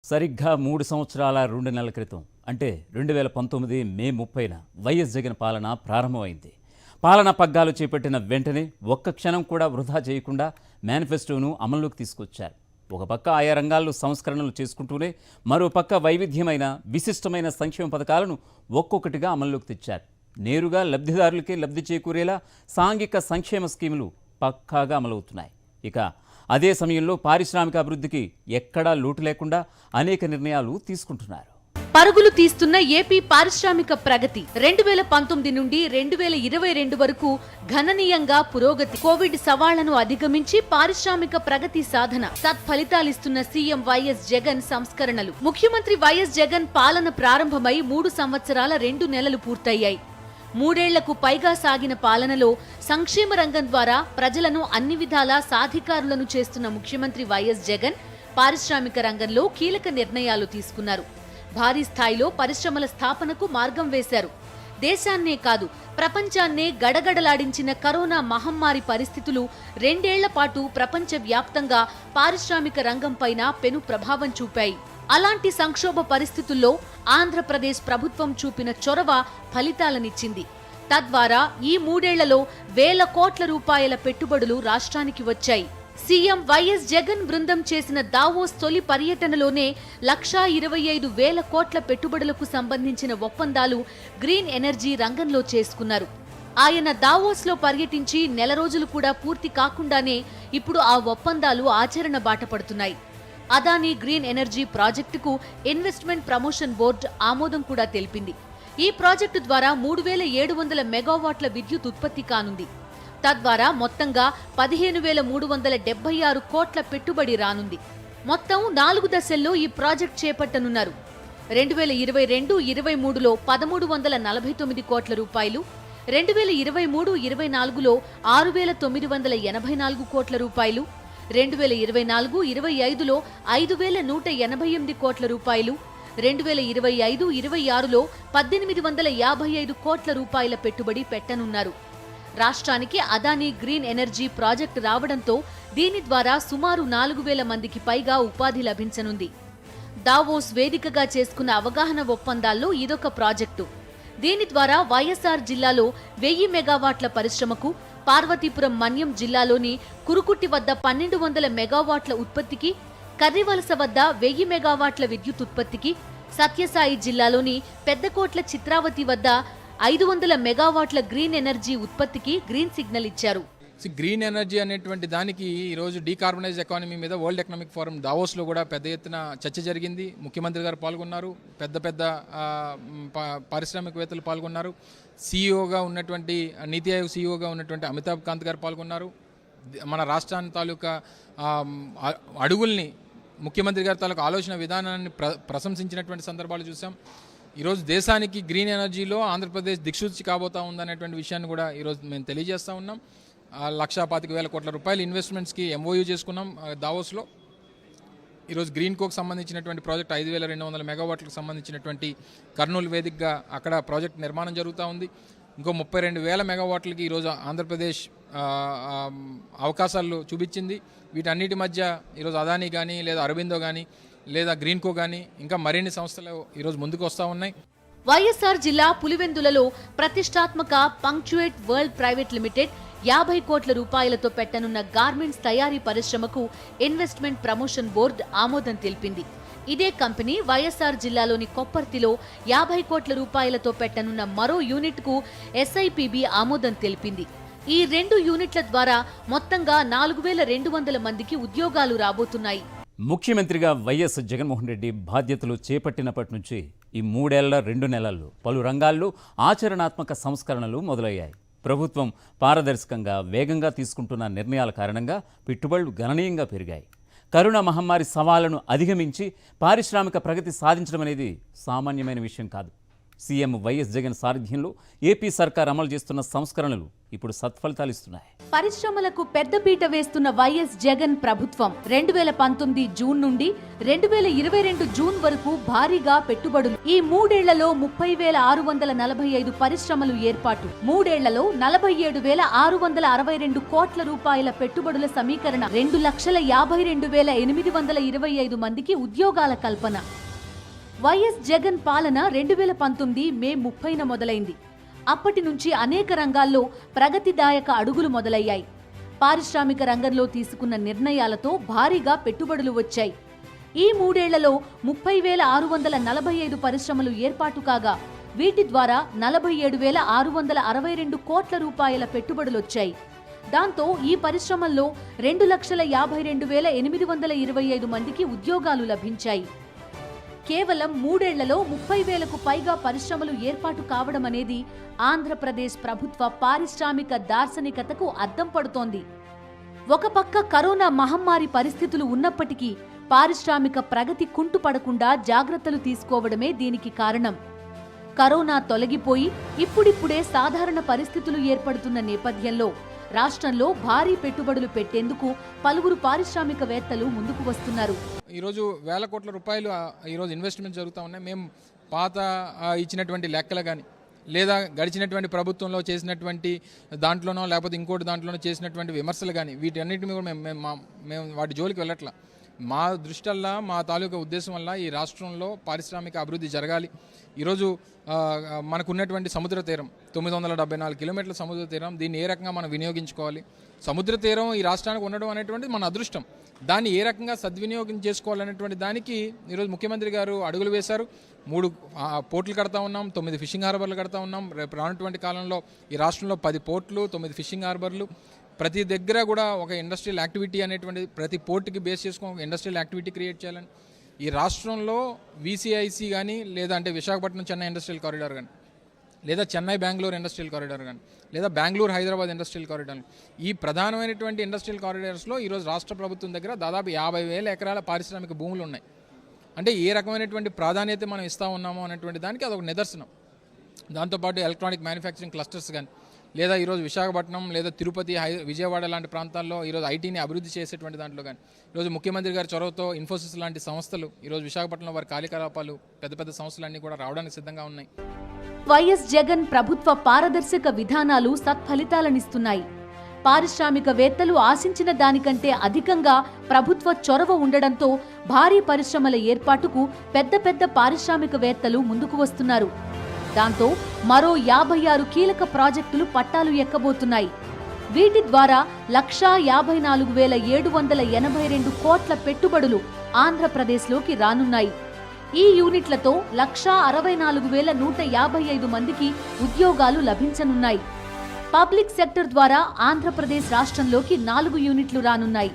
సరిగ్గా 3 సంవత్సరాల 2 నెలల క్రితం అంటే 2019 మే 30న వైఎస్ జగన్ పాలన ప్రారంభమైంది. పాలనా పగ్గాలు చేపట్టిన వెంటనే ఒక్క క్షణం కూడా వృధా చేయకుండా మేనిఫెస్టోను అమల్లోకి తీసుకొచ్చారు. ఒక పక్క ఆయా రంగాల్లో సంస్కరణలు చేసుకుంటూనే మరో పక్క వైవిధ్యమైన విశిష్టమైన సంక్షేమ పథకాలను ఒక్కొక్కటిగా అమల్లోకి తెచ్చారు. నేరుగా లబ్ధిదారులకే లబ్ధి చేకూరేలా సాంఘిక సంక్షేమ స్కీములు పక్కాగా అమలవుతున్నాయి. ఇక అదే సమయంలో పారిశ్రామిక అభివృద్ధికి ఎక్కడా లోటు లేకుండా అనేక నిర్ణయాలు తీసుకుంటున్నారు. పరుగులు తీస్తున్న ఏపీ పారిశ్రామిక ప్రగతి 2019 నుండి 2022 వరకు గణనీయంగా పురోగతి. కోవిడ్ సవాళ్లను అధిగమించి పారిశ్రామిక ప్రగతి సాధన సత్ఫలితాలిస్తున్న సీఎం వైఎస్ జగన్ సంస్కరణలు. ముఖ్యమంత్రి వైఎస్ జగన్ పాలన ప్రారంభమై 3 సంవత్సరాల 2 నెలలు పూర్తయ్యాయి. 3 ఏళ్లకు పైగా సాగిన పాలనలో సంక్షేమ రంగం ద్వారా ప్రజలను అన్ని విధాలా సాధికారులను చేస్తున్న ముఖ్యమంత్రి వైఎస్ జగన్ పారిశ్రామిక రంగంలో కీలక నిర్ణయాలు తీసుకున్నారు. భారీ స్థాయిలో పరిశ్రమల స్థాపనకు మార్గం వేశారు. దేశాన్నే కాదు ప్రపంచాన్నే గడగడలాడించిన కరోనా మహమ్మారి పరిస్థితులు 2 ఏళ్ల పాటు ప్రపంచ వ్యాప్తంగా పారిశ్రామిక రంగంపైన పెను ప్రభావం చూపాయి. అలాంటి సంక్షోభ పరిస్థితుల్లో ఆంధ్రప్రదేశ్ ప్రభుత్వం చూపిన చొరవ ఫలితాలనిచ్చింది. తద్వారా ఈ 3 ఏళ్లలో వేల కోట్ల రూపాయల పెట్టుబడులు రాష్ట్రానికి వచ్చాయి. సీఎం వైఎస్ జగన్ బృందం చేసిన దావోస్ తొలి పర్యటనలోనే 1,25,000 కోట్ల పెట్టుబడులకు సంబంధించిన ఒప్పందాలు గ్రీన్ ఎనర్జీ రంగంలో చేసుకున్నారు. ఆయన దావోస్లో పర్యటించి నెల రోజులు కూడా పూర్తి కాకుండానే ఇప్పుడు ఆ ఒప్పందాలు ఆచరణ బాట పడుతున్నాయి. అదానీ గ్రీన్ ఎనర్జీ ప్రాజెక్టుకు ఇన్వెస్ట్మెంట్ ప్రమోషన్ బోర్డు ఆమోదం కూడా తెలిపింది. ఈ ప్రాజెక్టు ద్వారా 3,700 మెగావాట్ల విద్యుత్ ఉత్పత్తి కానుంది. తద్వారా మొత్తంగా 15,376 కోట్ల పెట్టుబడి రానుంది. మొత్తం 4 దశల్లో ఈ ప్రాజెక్ట్ చేపట్టనున్నారు. 2022-23లో 1,349 కోట్ల రూపాయలు, 2023-24లో 6,984 కోట్ల రూపాయలు, 2024-25లో 5,188 కోట్ల రూపాయలు, 2025-26లో 1,855 కోట్ల రూపాయల పెట్టుబడి పెట్టనున్నారు. రాష్ట్రానికి అదానీ గ్రీన్ ఎనర్జీ ప్రాజెక్టు రావడంతో దీని ద్వారా సుమారు 4,000 మందికి పైగా ఉపాధి లభించనుంది. దావోస్ వేదికగా చేసుకున్న అవగాహన ఒప్పందాల్లో ఇదొక ప్రాజెక్టు. దీని ద్వారా వైఎస్ఆర్ జిల్లాలో 1000 మెగావాట్ల పరిశ్రమకు, పార్వతీపురం మన్యం జిల్లాలోని కురుకుట్టి వద్ద 1,200 మెగావాట్ల ఉత్పత్తికి, కర్రివలస వద్ద 1000 మెగావాట్ల విద్యుత్ ఉత్పత్తికి, సత్యసాయి జిల్లాలోని పెద్దకోట్ల చిత్రావతి వద్ద 500 మెగావాట్ల గ్రీన్ ఎనర్జీ ఉత్పత్తికి గ్రీన్ సిగ్నల్ ఇచ్చారు. గ్రీన్ ఎనర్జీ అనేటువంటి దానికి ఈరోజు డీకార్బనైజ్ ఎకానమీ మీద వరల్డ్ ఎకనామిక్ ఫోరం దావోస్లో కూడా పెద్ద ఎత్తున చర్చ జరిగింది. ముఖ్యమంత్రి గారు పాల్గొన్నారు, పెద్ద పెద్ద పారిశ్రామికవేత్తలు పాల్గొన్నారు. సీఈఓగా ఉన్నటువంటి నీతి ఆయోగ్ సీఈఓగా ఉన్నటువంటి అమితాబ్ కాంత్ గారు పాల్గొన్నారు. మన రాష్ట్రాన్ని తాలూకా అడుగుల్ని ముఖ్యమంత్రి గారి తాలూకా ఆలోచన విధానాన్ని ప్రశంసించినటువంటి సందర్భాలు చూసాం. ఈరోజు దేశానికి గ్రీన్ ఎనర్జీలో ఆంధ్రప్రదేశ్ దిక్సూచి కాబోతా ఉందనేటువంటి విషయాన్ని కూడా ఈరోజు మేము తెలియజేస్తూ ఉన్నాం. 1,25,000 కోట్ల రూపాయల ఇన్వెస్ట్మెంట్స్కి ఎంఓయూ చేసుకున్నాం దావోస్లో. ఈరోజు గ్రీన్ కోకి సంబంధించినటువంటి ప్రాజెక్ట్ 5,200 మెగావాట్లకు సంబంధించినటువంటి కర్నూలు వేదికగా అక్కడ ప్రాజెక్ట్ నిర్మాణం జరుగుతూ ఉంది. ఇంకో 32,000 మెగావాట్లకి ఈరోజు ఆంధ్రప్రదేశ్ అవకాశాలు చూపించింది. వీటన్నిటి మధ్య ఈరోజు అదానీ కానీ లేదా అరబిందో కానీ లేదా గ్రీన్కో కానీ ఇంకా మరిన్ని సంస్థలు ఈరోజు ముందుకు వస్తూ ఉన్నాయి. వైఎస్ఆర్ జిల్లా పులివెందులలో ప్రతిష్టాత్మక పంక్చుయేట్ వరల్డ్ ప్రైవేట్ లిమిటెడ్ 50 కోట్ల రూపాయలతో పెట్టనున్న గార్మెంట్స్ తయారీ పరిశ్రమకు ఇన్వెస్ట్మెంట్ ప్రమోషన్ బోర్డు ఆమోదం తెలిపింది. ఇదే కంపెనీ వైఎస్ఆర్ జిల్లాలోని కొప్పర్తిలో 50 కోట్ల రూపాయలతో పెట్టనున్న మరో యూనిట్కు ఎస్ఐపిబి ఆమోదం తెలిపింది. ఈ 2 యూనిట్ల ద్వారా మొత్తంగా 4,200 మందికి ఉద్యోగాలు రాబోతున్నాయి. ముఖ్యమంత్రిగా వైఎస్ జగన్మోహన్ రెడ్డి బాధ్యతలు చేపట్టినప్పటి నుంచి ఈ 3 ఏళ్ల 2 నెలల్లో పలు రంగాల్లో ఆచరణాత్మక సంస్కరణలు మొదలయ్యాయి. ప్రభుత్వం పారదర్శకంగా వేగంగా తీసుకుంటున్న నిర్ణయాల కారణంగా పెట్టుబడులు గణనీయంగా పెరిగాయి. కరోనా మహమ్మారి సవాళ్లను అధిగమించి పారిశ్రామిక ప్రగతి సాధించడం అనేది సామాన్యమైన విషయం కాదు. సీఎం వైఎస్ జగన్ సారథ్యంలో ఏపీ సర్కార్ అమలు చేస్తున్న సంస్కరణలు ఇప్పుడు సత్ఫలితాలు ఇస్తున్నాయి. పరిశ్రమలకు పెద్దపీట వేస్తున్న వైఎస్ జగన్ ప్రభుత్వం 2019 జూన్ నుండి 2022 జూన్ వరకు భారీగా పెట్టుబడులు. ఈ మూడేళ్లలో 30,645 పరిశ్రమలు ఏర్పాటు. మూడేళ్లలో 47,662 కోట్ల రూపాయల పెట్టుబడుల సమీకరణ. 2,52,825 మందికి ఉద్యోగాల కల్పన. వైఎస్ జగన్ పాలన 2019 మే 30న మొదలైంది. అప్పటి నుంచి అనేక రంగాల్లో ప్రగతిదాయక అడుగులు మొదలయ్యాయి. పారిశ్రామిక రంగంలో తీసుకున్న నిర్ణయాలతో భారీగా పెట్టుబడులు వచ్చాయి. ఈ మూడేళ్లలో 30,645 పరిశ్రమలు ఏర్పాటు కాగా వీటి ద్వారా 47,662 కోట్ల రూపాయల పెట్టుబడులొచ్చాయి. దాంతో ఈ పరిశ్రమల్లో 2,52,825 మందికి ఉద్యోగాలు లభించాయి. కేవలం మూడేళ్లలో 30,000కు పైగా పరిశ్రమలు ఏర్పాటు కావడం అనేది ఆంధ్రప్రదేశ్ ప్రభుత్వ పారిశ్రామిక దార్శనికతకు అద్దం పడుతోంది. ఒక పక్క కరోనా మహమ్మారి పరిస్థితులు ఉన్నప్పటికీ పారిశ్రామిక ప్రగతి కుంటుపడకుండా జాగ్రత్తలు తీసుకోవడమే దీనికి కారణం. కరోనా తొలగిపోయి ఇప్పుడిప్పుడే సాధారణ పరిస్థితులు ఏర్పడుతున్న నేపథ్యంలో రాష్ట్రంలో భారీ పెట్టుబడులు పెట్టేందుకు పలువురు పారిశ్రామికవేత్తలు ముందుకు వస్తున్నారు. ఈరోజు వేల కోట్ల రూపాయలు ఈరోజు ఇన్వెస్ట్మెంట్ జరుగుతూ ఉన్నాయి. మేము పాత ఇచ్చినటువంటి లెక్కలు కానీ లేదా గడిచినటువంటి ప్రభుత్వంలో చేసినటువంటి దాంట్లోనో లేకపోతే ఇంకోటి దాంట్లోనో చేసినటువంటి విమర్శలు కానీ వీటన్నిటిని కూడా మేము వాటి జోలికి వెళ్ళట్లా. మా దృష్టల్లా మా తాలూకా ఉద్దేశం వల్ల ఈ రాష్ట్రంలో పారిశ్రామిక అభివృద్ధి జరగాలి. ఈరోజు మనకున్నటువంటి సముద్ర తీరం 974 కిలోమీటర్ల సముద్ర తీరం, దీన్ని ఏ రకంగా మనం వినియోగించుకోవాలి. సముద్ర తీరం ఈ రాష్ట్రానికి ఉండడం అనేటువంటిది మన అదృష్టం. దాన్ని ఏ రకంగా సద్వినియోగం చేసుకోవాలనేటువంటి దానికి ఈరోజు ముఖ్యమంత్రి గారు అడుగులు వేశారు. 3 పోర్టులు కడతా ఉన్నాం, 9 ఫిషింగ్ హార్బర్లు కడతా ఉన్నాం. రేపు రానటువంటి కాలంలో ఈ రాష్ట్రంలో 10 పోర్టులు, 9 ఫిషింగ్ హార్బర్లు, ప్రతి దగ్గర కూడా ఒక ఇండస్ట్రియల్ యాక్టివిటీ అనేటువంటి ప్రతి పోర్టుకి బేస్ చేసుకొని ఒక ఇండస్ట్రియల్ యాక్టివిటీ క్రియేట్ చేయాలని ఈ రాష్ట్రంలో వీసీఐసీ కానీ లేదా అంటే విశాఖపట్నం చెన్నై ఇండస్ట్రియల్ కారిడార్ కానీ లేదా చెన్నై బెంగళూరు ఇండస్ట్రియల్ కారిడార్ కానీ లేదా బెంగళూరు హైదరాబాద్ ఇండస్ట్రియల్ కారిడార్, ఈ ప్రధానమైనటువంటి ఇండస్ట్రియల్ కారిడార్స్లో ఈరోజు రాష్ట్ర ప్రభుత్వం దగ్గర దాదాపు 50,000 ఎకరాల పారిశ్రామిక భూములు ఉన్నాయి. అంటే ఏ రకమైనటువంటి ప్రాధాన్యత మనం ఇస్తూ ఉన్నామో అనేటువంటి దానికి అదొక నిదర్శనం. దాంతోపాటు ఎలక్ట్రానిక్ మ్యానుఫ్యాక్చరింగ్ క్లస్టర్స్ కానీ లేదా ఈరోజు విశాఖపట్నం లేదా తిరుపతి విజయవాడ లాంటి ప్రాంతాల్లో ఈరోజు ఐటీని అభివృద్ధి చేసేటువంటి దాంట్లో కానీ ఈరోజు ముఖ్యమంత్రి గారి చొరవతో ఇన్ఫోసిస్ లాంటి సంస్థలు ఈరోజు విశాఖపట్నంలో వారి కార్యకలాపాలు పెద్ద పెద్ద సంస్థలన్నీ కూడా రావడానికి సిద్ధంగా ఉన్నాయి. వైఎస్ జగన్ ప్రభుత్వ పారదర్శక విధానాలు సత్ఫలితాలనిస్తున్నాయి. పారిశ్రామికవేత్తలు ఆశించిన దానికంటే అధికంగా ప్రభుత్వ చొరవ ఉండడంతో భారీ పరిశ్రమల ఏర్పాటుకు పెద్ద పెద్ద పారిశ్రామికవేత్తలు ముందుకు వస్తున్నారు. దాంతో మరో 56 కీలక ప్రాజెక్టులు పట్టాలు ఎక్కబోతున్నాయి. వీటి ద్వారా 1,54,782 కోట్ల పెట్టుబడులు ఆంధ్రప్రదేశ్లోకి రానున్నాయి. ఈ యూనిట్లతో 1,64,155 మందికి ఉద్యోగాలు లభించనున్నాయి. పబ్లిక్ సెక్టర్ ద్వారా ఆంధ్రప్రదేశ్ రాష్ట్రంలోకి 4 యూనిట్లు రానున్నాయి.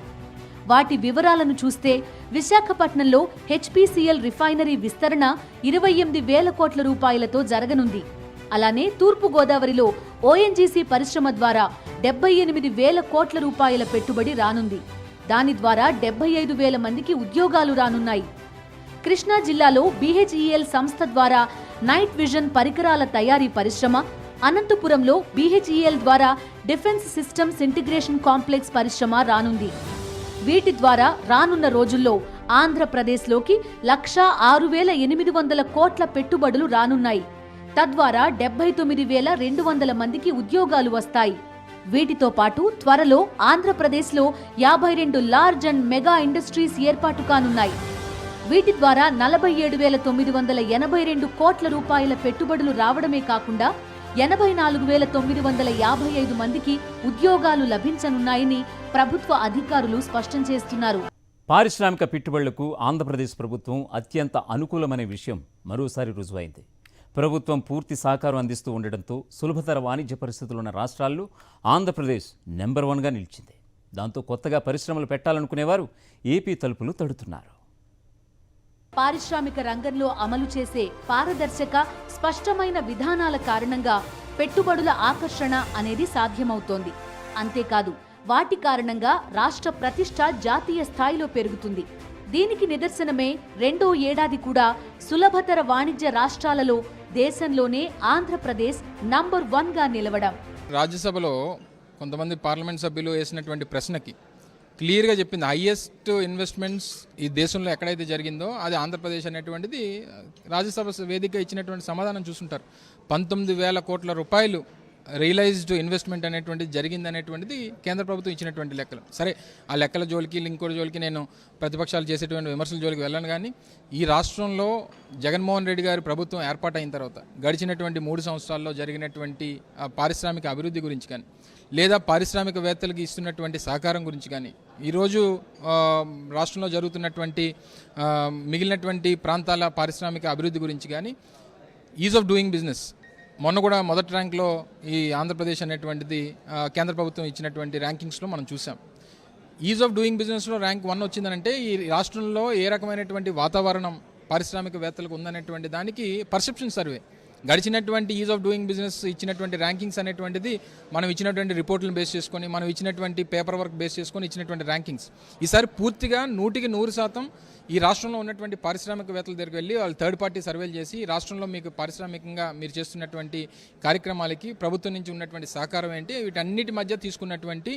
వాటి వివరాలను చూస్తే విశాఖపట్నంలో హెచ్పీసీఎల్ రిఫైనరీ విస్తరణ 28,000 కోట్ల రూపాయలతో జరగనుంది. అలానే తూర్పు గోదావరిలో ఓఎన్జీసీ పరిశ్రమ ద్వారా 78,000 కోట్ల రూపాయల పెట్టుబడి రానుంది. దాని ద్వారా 75,000 మందికి ఉద్యోగాలు రానున్నాయి. కృష్ణా జిల్లాలో బీహెచ్ఈఎల్ సంస్థ ద్వారా నైట్ విజన్ పరికరాల తయారీ పరిశ్రమ, అనంతపురంలో బీహెచ్ఈఎల్ ద్వారా డిఫెన్స్ సిస్టమ్స్ ఇంటిగ్రేషన్ కాంప్లెక్స్ పరిశ్రమ రానుంది. వీటి ద్వారా రానున్న రోజుల్లో ఆంధ్రప్రదేశ్లోకి 1,06,800 కోట్ల పెట్టుబడులు రానున్నాయి. తద్వారా 79,200 మందికి ఉద్యోగాలు వస్తాయి. వీటితో పాటు త్వరలో ఆంధ్రప్రదేశ్లో 52 లార్జ్ అండ్ మెగా ఇండస్ట్రీస్ ఏర్పాటు కానున్నాయి. వీటి ద్వారా 47,982 కోట్ల రూపాయల పెట్టుబడులు రావడమే కాకుండా 84,955 మందికి ఉద్యోగాలు లభించనున్నాయని ప్రభుత్వ అధికారులు స్పష్టం చేస్తున్నారు. పారిశ్రామిక పెట్టుబడులకు ఆంధ్రప్రదేశ్ ప్రభుత్వం అత్యంత అనుకూలమనే విషయం మరోసారి రుజువైంది. ప్రభుత్వం పూర్తి సహకారం అందిస్తూ ఉండడంతో సులభతర వాణిజ్య పరిస్థితులున్న రాష్ట్రాల్లో ఆంధ్రప్రదేశ్ నెంబర్ 1గా నిలిచింది. దాంతో కొత్తగా పరిశ్రమలు పెట్టాలనుకునేవారు ఏపీ తలుపులు తడుతున్నారు. పారిశ్రామిక రంగంలో అమలు చేసే పారదర్శక, స్పష్టమైన విధానాల కారణంగా పెట్టుబడుల ఆకర్షణ అనేది సాధ్యమవుతోంది. అంతేకాదు వాటి కారణంగా రాష్ట్ర ప్రతిష్ట జాతీయ స్థాయిలో పెరుగుతుంది. దీనికి నిదర్శనమే రెండో ఏడాది కూడా సులభతర వాణిజ్య రాష్ట్రాలలో దేశంలోనే ఆంధ్రప్రదేశ్ నంబర్ 1గా నిలవడం. రాజ్యసభలో కొంతమంది పార్లమెంట్ సభ్యులు వేసినటువంటి ప్రశ్నకి క్లియర్గా చెప్పింది, హైయెస్ట్ ఇన్వెస్ట్మెంట్స్ ఈ దేశంలో ఎక్కడైతే జరిగిందో అది ఆంధ్రప్రదేశ్ అనేటువంటిది రాజ్యసభ వేదిక ఇచ్చినటువంటి సమాధానం చూస్తుంటారు. 19,000 కోట్ల రూపాయలు రియలైజ్డ్ ఇన్వెస్ట్మెంట్ అనేటువంటిది జరిగిందనేటువంటిది కేంద్ర ప్రభుత్వం ఇచ్చినటువంటి లెక్కలు. సరే, ఆ లెక్కల జోలికి ఇంకోటి జోలికి నేను ప్రతిపక్షాలు చేసేటువంటి విమర్శల జోలికి వెళ్ళను. కానీ ఈ రాష్ట్రంలో జగన్మోహన్ రెడ్డి గారి ప్రభుత్వం ఏర్పాటైన తర్వాత గడిచినటువంటి 3 సంవత్సరాల్లో జరిగినటువంటి పారిశ్రామిక అభివృద్ధి గురించి కానీ, లేదా పారిశ్రామికవేత్తలకి ఇస్తున్నటువంటి సహకారం గురించి కానీ, ఈరోజు రాష్ట్రంలో జరుగుతున్నటువంటి మిగిలినటువంటి ప్రాంతాల పారిశ్రామిక అభివృద్ధి గురించి కానీ, ఈజ్ ఆఫ్ డూయింగ్ బిజినెస్ మొన్న కూడా మొదటి ర్యాంక్లో ఈ ఆంధ్రప్రదేశ్ అనేటువంటిది కేంద్ర ప్రభుత్వం ఇచ్చినటువంటి ర్యాంకింగ్స్లో మనం చూసాం. ఈజ్ ఆఫ్ డూయింగ్ బిజినెస్లో ర్యాంక్ 1 వచ్చిందనంటే ఈ రాష్ట్రంలో ఏ రకమైనటువంటి వాతావరణం పారిశ్రామికవేత్తలకు ఉందనేటువంటి దానికి పర్సెప్షన్ సర్వే గడిచినటువంటి ఈజ్ ఆఫ్ డూయింగ్ బిజినెస్ ఇచ్చినటువంటి ర్యాంకింగ్స్ అనేటువంటిది మనం ఇచ్చినటువంటి రిపోర్ట్లను బేస్ చేసుకొని, మనం ఇచ్చినటువంటి పేపర్ వర్క్ బేస్ చేసుకొని ఇచ్చినటువంటి ర్యాంకింగ్స్. ఈసారి పూర్తిగా 100% ఈ రాష్ట్రంలో ఉన్నటువంటి పారిశ్రామికవేత్తల దగ్గరికి వెళ్ళి వాళ్ళు థర్డ్ పార్టీ సర్వేలు చేసి ఈ రాష్ట్రంలో మీకు పారిశ్రామికంగా మీరు చేస్తున్నటువంటి కార్యక్రమాలకి ప్రభుత్వం నుంచి ఉన్నటువంటి సహకారం ఏంటి, వీటన్నిటి మధ్య తీసుకున్నటువంటి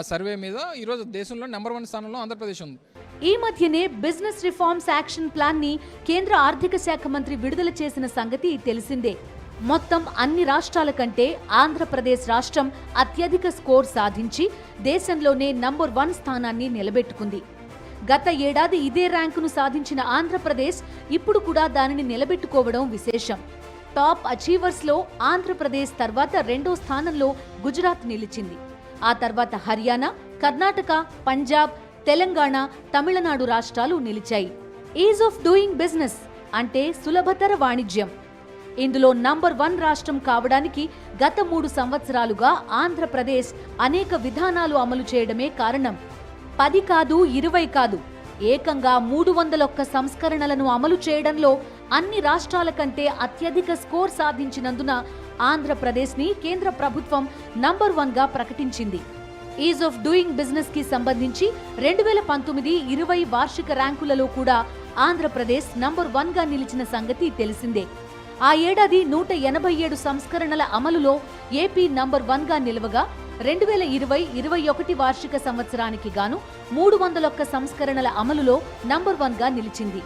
సర్వే మీద ఈరోజు దేశంలో నెంబర్ 1 స్థానంలో ఆంధ్రప్రదేశ్ ఉంది. ఈ మధ్యనే బిజినెస్ రిఫార్మ్స్ యాక్షన్ ప్లాన్ ని కేంద్ర ఆర్థిక శాఖ మంత్రి విడుదల చేసిన సంగతి తెలిసిందే. మొత్తం అన్ని రాష్ట్రాల కంటే ఆంధ్రప్రదేశ్ రాష్ట్రం అత్యధిక స్కోర్ సాధించి దేశంలోనే నంబర్ 1 స్థానాన్ని నిలబెట్టుకుంది. గత ఏడాది ఇదే ర్యాంకును సాధించిన ఆంధ్రప్రదేశ్ ఇప్పుడు కూడా దానిని నిలబెట్టుకోవడం విశేషం. టాప్ అచీవర్స్ లో ఆంధ్రప్రదేశ్ తర్వాత రెండో స్థానంలో గుజరాత్ నిలిచింది. ఆ తర్వాత హర్యానా, కర్ణాటక, పంజాబ్, తెలంగాణ, తమిళనాడు రాష్ట్రాలు నిలిచాయి. ఈజ్ ఆఫ్ డూయింగ్ బిజినెస్ అంటే సులభతర వాణిజ్యం. ఇందులో నంబర్ 1 రాష్ట్రం కావడానికి గత 3 సంవత్సరాలుగా ఆంధ్రప్రదేశ్ అనేక విధానాలు అమలు చేయడమే కారణం. 10 కాదు, 20 కాదు, ఏకంగా 301 సంస్కరణలను అమలు చేయడంలో అన్ని రాష్ట్రాల కంటే అత్యధిక స్కోర్ సాధించినందున ఆంధ్రప్రదేశ్ ని కేంద్ర ప్రభుత్వం నంబర్ 1గా ప్రకటించింది. ఈజ్ ఆఫ్ డూయింగ్ బిజినెస్ కి సంబంధించి 2019-20 వార్షిక ర్యాంకులలో కూడా ఆంధ్రప్రదేశ్ నంబర్ 1గా నిలిచిన సంగతి తెలిసిందే. ఆ ఏడాది 187 సంస్కరణల అమలులో ఏపీ నంబర్ 1గా నిలవగా 2020-21 వార్షిక సంవత్సరానికి గాను 301 సంస్కరణల అమలులో నంబర్ 1గా నిలిచింది.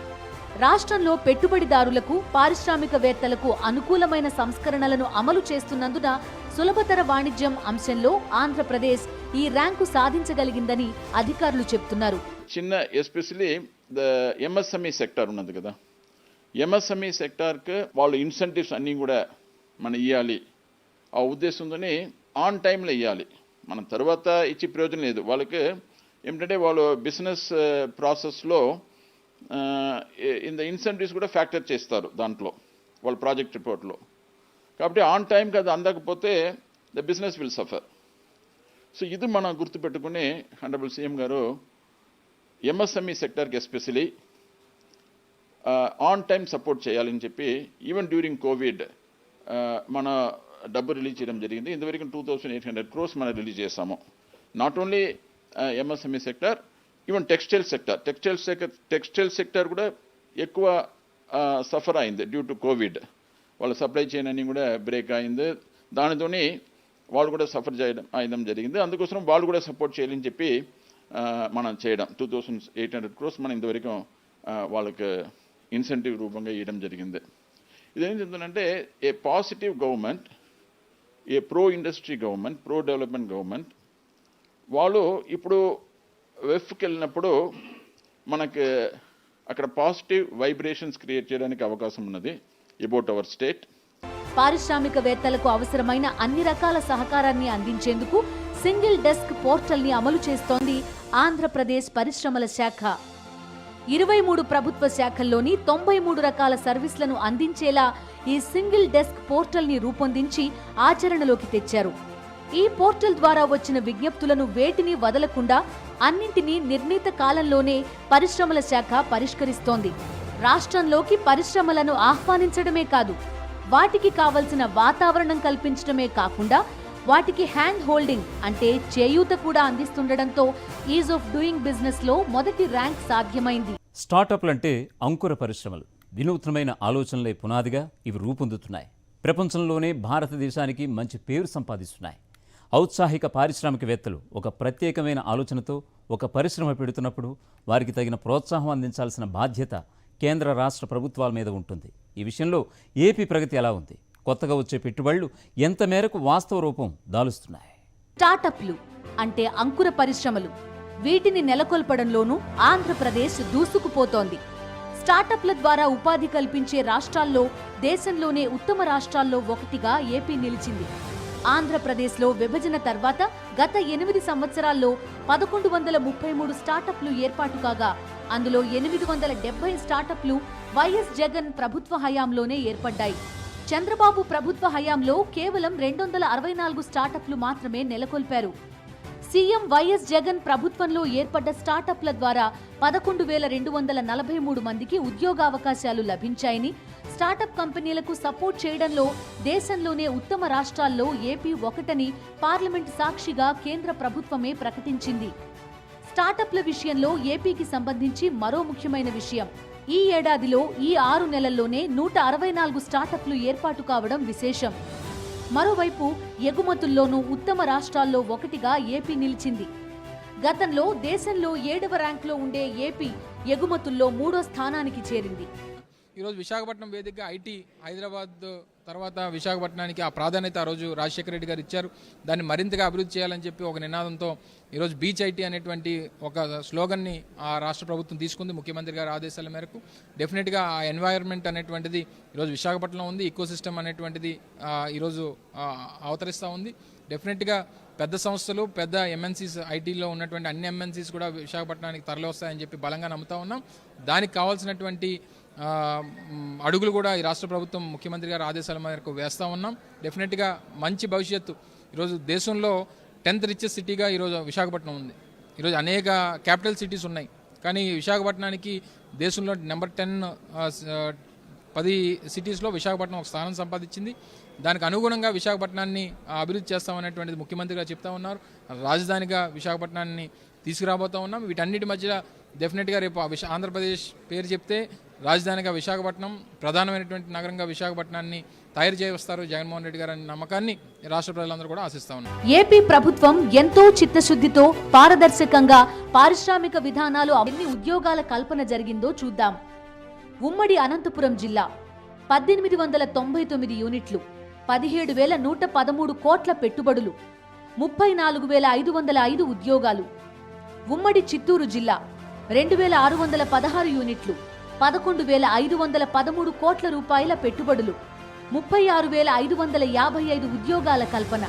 రాష్ట్రంలో పెట్టుబడిదారులకు, పారిశ్రామికవేత్తలకు అనుకూలమైన సంస్కరణలను అమలు చేస్తున్నందున సులభతర వాణిజ్యం అంశంలో ఆంధ్రప్రదేశ్ ఈ ర్యాంకు సాధించగలిగిందని అధికారులు చెప్తున్నారు. చిన్న ఎస్పెషలీ ఎంఎస్ఎంఈ సెక్టార్ ఉన్నది కదా, ఎంఎస్ఎంఈ సెక్టార్కి వాళ్ళు ఇన్సెంటివ్స్ అన్నీ కూడా మనం ఇవ్వాలి. ఆ ఉద్దేశంతోనే ఆన్ టైంలో ఇవ్వాలి. మనం తర్వాత ఇచ్చి ప్రయోజనం లేదు. వాళ్ళకి ఏమిటంటే వాళ్ళు బిజినెస్ ప్రాసెస్లో ఇన్ ద ఇన్సెంటివ్స్ కూడా ఫ్యాక్టర్ చేస్తారు దాంట్లో వాళ్ళ ప్రాజెక్ట్ రిపోర్ట్లో. కాబట్టి ఆన్ టైంకి అది అందకపోతే the business will suffer. So ఇది మనం గుర్తుపెట్టుకుని హనరబుల్ సీఎం గారు ఎంఎస్ఎంఈ సెక్టార్కి ఎస్పెషలీ ఆన్ టైం సపోర్ట్ చేయాలని చెప్పి ఈవెన్ డ్యూరింగ్ కోవిడ్ మన డబ్బు రిలీజ్ చేయడం జరిగింది. ఇంతవరకు 2,800 crores మనం రిలీజ్ చేశాము. Not only MSME sector, even textile sector కూడా ఎక్కువ సఫర్ అయింది డ్యూ టు కోవిడ్. వాళ్ళ సప్లై చైన్ అన్ని కూడా బ్రేక్ అయింది. దానితోని వాళ్ళు కూడా సఫర్ చేయడం జరిగింది. అందుకోసం వాళ్ళు కూడా సపోర్ట్ చేయాలని చెప్పి మనం చేయడం 2,800 crores మనం ఇంతవరకు వాళ్ళకి ఇన్సెంటివ్ రూపంగా ఇవ్వడం జరిగింది. ఇదేం చెప్తుందంటే a positive government, a pro industry government, pro development government వాళ్ళు ఇప్పుడు వెఫ్కి వెళ్ళినప్పుడు మనకు అక్కడ పాజిటివ్ వైబ్రేషన్స్ క్రియేట్ చేయడానికి అవకాశం ఉన్నది అబౌట్ అవర్ స్టేట్. పారిశ్రామికవేత్తలకు అవసరమైన అన్ని రకాల సహకారాన్ని అందించేందుకు సింగిల్ డెస్క్ పోర్టల్ ని అమలు చేస్తోంది ఆంధ్రప్రదేశ్ పరిశ్రమల శాఖ. 23 ప్రభుత్వ శాఖల్లోని 93 రకాల సర్వీసులను అందించేలా ఈ సింగిల్ డెస్క్ పోర్టల్ ని రూపొందించి ఆచరణలోకి తెచ్చారు. ఈ పోర్టల్ ద్వారా వచ్చిన విజ్ఞప్తులను వేటిని వదలకుండా అన్నింటినీ నిర్ణీత కాలంలోనే పరిశ్రమల శాఖ పరిష్కరిస్తోంది. రాష్ట్రంలోకి పరిశ్రమలను ఆహ్వానించడమే కాదు, వాటికి కావలసిన వాతావరణం కల్పించడమే కాకుండా వాటికి హ్యాండ్ హోల్డింగ్ అంటే చేయూత కూడా అందిస్తుండడంతో ఈజ్ ఆఫ్ డూయింగ్ బిజినెస్ లో మొదటి ర్యాంక్ సాధ్యమైంది. స్టార్టప్లు అంటే అంకుర పరిశ్రమలు. వినూత్నమైన ఆలోచనలే పునాదిగా ఇవి రూపొందుతున్నాయి. ప్రపంచంలోనే భారతదేశానికి మంచి పేరు సంపాదిస్తున్నాయి. ఔత్సాహిక పారిశ్రామికవేత్తలు ఒక ప్రత్యేకమైన ఆలోచనతో ఒక పరిశ్రమ పెడుతున్నప్పుడు వారికి తగిన ప్రోత్సాహం అందించాల్సిన బాధ్యత కేంద్ర రాష్ట్ర ప్రభుత్వాల మీద ఉంటుంది. ఈ విషయంలో ఏపీ ప్రగతి ఎలా ఉంది? కొత్తగా వచ్చే పెట్టుబడులు ఎంత మేరకు వాస్తవ రూపం దాలుస్తున్నాయి? స్టార్టప్లు అంటే అంకుర పరిశ్రమలు. వీటిని నెలకొల్పడంలోనూ ఆంధ్రప్రదేశ్ దూసుకుపోతోంది. స్టార్టప్ల ద్వారా ఉపాధి కల్పించే రాష్ట్రాల్లో దేశంలోనే ఉత్తమ రాష్ట్రాల్లో ఒకటిగా ఏపీ నిలిచింది. ఆంధ్రప్రదేశ్లో విభజన తర్వాత గత 8 సంవత్సరాల్లో 1133 స్టార్టప్లు ఏర్పాటు కాగా అందులో 870 స్టార్టప్లు వైఎస్ జగన్ ప్రభుత్వ హయాంలోనే ఏర్పడ్డాయి. చంద్రబాబు ప్రభుత్వ హయాంలో కేవలం 264 స్టార్టప్లు మాత్రమే నెలకొల్పారు. సీఎం వైఎస్ జగన్ ప్రభుత్వంలో ఏర్పడ్డ స్టార్టప్ల ద్వారా 11,243 మందికి ఉద్యోగావకాశాలు లభించాయని, స్టార్టప్ కంపెనీలకు సపోర్ట్ చేయడంలో దేశంలోనే ఉత్తమ రాష్ట్రాల్లో ఏపీ ఒకటని పార్లమెంట్ సాక్షిగా కేంద్ర ప్రభుత్వమే ప్రకటించింది. స్టార్టప్ల విషయంలో ఏపీకి సంబంధించి మరో ముఖ్యమైన విషయం, ఈ ఏడాదిలో ఈ 6 నెలల్లోనే 164 స్టార్టప్లు ఏర్పాటు కావడం విశేషం. మరోవైపు ఎగుమతుల్లోనూ ఉత్తమ రాష్ట్రాల్లో ఒకటిగా ఏపీ నిలిచింది. గతంలో దేశంలో 7వ ర్యాంకులో ఉండే ఏపీ ఎగుమతుల్లో 3వ స్థానానికి చేరింది. ఈరోజు విశాఖపట్నం వేదికగా ఐటీ హైదరాబాద్ తర్వాత విశాఖపట్నానికి ఆ ప్రాధాన్యత ఆ రోజు రాజశేఖర రెడ్డి గారు ఇచ్చారు. దాన్ని మరింతగా అభివృద్ధి చేయాలని చెప్పి ఒక నినాదంతో ఈరోజు బీచ్ ఐటీ అనేటువంటి ఒక స్లోగన్ని ఆ రాష్ట్ర ప్రభుత్వం తీసుకుంది ముఖ్యమంత్రి గారి ఆదేశాల మేరకు. డెఫినెట్గా ఆ ఎన్వైరన్మెంట్ అనేటువంటిది ఈరోజు విశాఖపట్నంలో ఉంది. ఈకో సిస్టమ్ అనేటువంటిది ఈరోజు అవతరిస్తూ ఉంది. డెఫినెట్గా పెద్ద సంస్థలు, పెద్ద ఎంఎన్సీస్, ఐటీలో ఉన్నటువంటి అన్ని ఎంఎన్సీస్ కూడా విశాఖపట్నానికి తరలి వస్తాయని చెప్పి బలంగా నమ్ముతా ఉన్నాం. దానికి కావాల్సినటువంటి అడుగులు కూడా ఈ రాష్ట్ర ప్రభుత్వం ముఖ్యమంత్రి గారి ఆదేశాల మేరకు వేస్తూ ఉన్నాం. డెఫినెట్గా మంచి భవిష్యత్తు. ఈరోజు దేశంలో 10th రిచెస్ట్ సిటీగా ఈరోజు విశాఖపట్నం ఉంది. ఈరోజు అనేక క్యాపిటల్ సిటీస్ ఉన్నాయి, కానీ విశాఖపట్నానికి దేశంలో నెంబర్ 10 సిటీస్లో విశాఖపట్నం ఒక స్థానం సంపాదించింది. దానికి అనుగుణంగా విశాఖపట్నాన్ని అభివృద్ధి చేస్తామనేటువంటిది ముఖ్యమంత్రి గారు చెప్తా ఉన్నారు. రాజధానిగా విశాఖపట్నాన్ని తీసుకురాబోతా ఉన్నాం. వీటన్నిటి మధ్య డెఫినెట్గా రేపు ఆంధ్రప్రదేశ్ పేరు చెప్తే రాజధానిగా విశాఖపట్నం, ప్రధానమైనటువంటి నగరంగా విశాఖపట్నాన్ని తయారు చేస్తారు జగన్మోహన్ రెడ్డి గారు అనే నమ్మకాన్ని రాష్ట్ర ప్రజలందరూ కూడా ఆశిస్తా ఉన్నారు. ఏపీ ప్రభుత్వం ఎంతో చిత్తశుద్ధితో పారదర్శకంగా పారిశ్రామిక విధానాలు ఎన్ని ఉద్యోగాల కల్పన జరిగిందో చూద్దాం. ఉమ్మడి అనంతపురం జిల్లా 1899 యూనిట్లు, 17,113 కోట్ల పెట్టుబడులు, 34,505 ఉద్యోగాలు. ఉమ్మడి చిత్తూరు జిల్లా 2,616 యూనిట్లు, 11,513 కోట్ల రూపాయల పెట్టుబడులు, 36,555 ఉద్యోగాల కల్పన.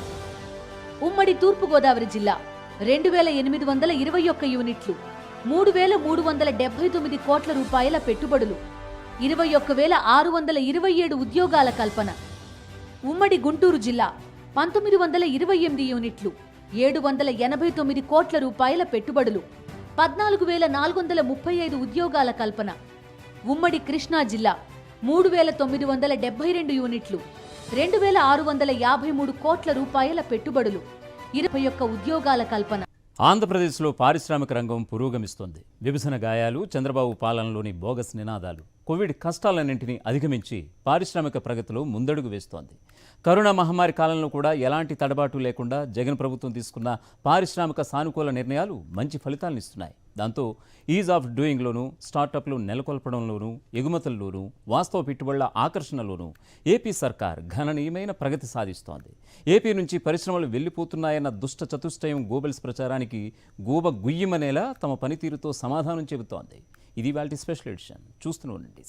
ఉమ్మడి తూర్పుగోదావరి జిల్లా 2,821 యూనిట్లు, 3,379 కోట్ల రూపాయల పెట్టుబడులు, 21,627 ఉద్యోగాల కల్పన. ఉమ్మడి గుంటూరు జిల్లా 1928 యూనిట్లు, 789 కోట్ల రూపాయల పెట్టుబడులు, 14,435 ఉద్యోగాల కల్పన. ఉమ్మడి కృష్ణా జిల్లా 3,972 యూనిట్లు, 2,653 కోట్ల రూపాయల పెట్టుబడులు, 21 ఉద్యోగాల కల్పన. ఆంధ్రప్రదేశ్లో పారిశ్రామిక రంగం పురోగమిస్తోంది. విభజన గాయాలు, చంద్రబాబు పాలనలోని బోగస్ నినాదాలు, కోవిడ్ కష్టాలన్నింటినీ అధిగమించి పారిశ్రామిక ప్రగతిలో ముందడుగు వేస్తోంది. కరోనా మహమ్మారి కాలంలో కూడా ఎలాంటి తడబాటు లేకుండా జగన్ ప్రభుత్వం తీసుకున్న పారిశ్రామిక సానుకూల నిర్ణయాలు మంచి ఫలితాలనిస్తున్నాయి. దాంతో ఈజ్ ఆఫ్ డూయింగ్లోనూ, స్టార్టప్లు నెలకొల్పడంలోనూ, ఎగుమతుల్లోనూ, వాస్తవ పెట్టుబడుల ఆకర్షణలోనూ ఏపీ సర్కార్ గణనీయమైన ప్రగతి సాధిస్తోంది. ఏపీ నుంచి పరిశ్రమలు వెళ్లిపోతున్నాయన్న దుష్ట చతుష్టయం గోబెల్స్ ప్రచారానికి గూబ గుయ్యమనేలా తమ పనితీరుతో సమాధానం చెబుతోంది. ఇది వాల్టి స్పెషల్ ఎడిషన్. చూస్తూనే ఉండండి.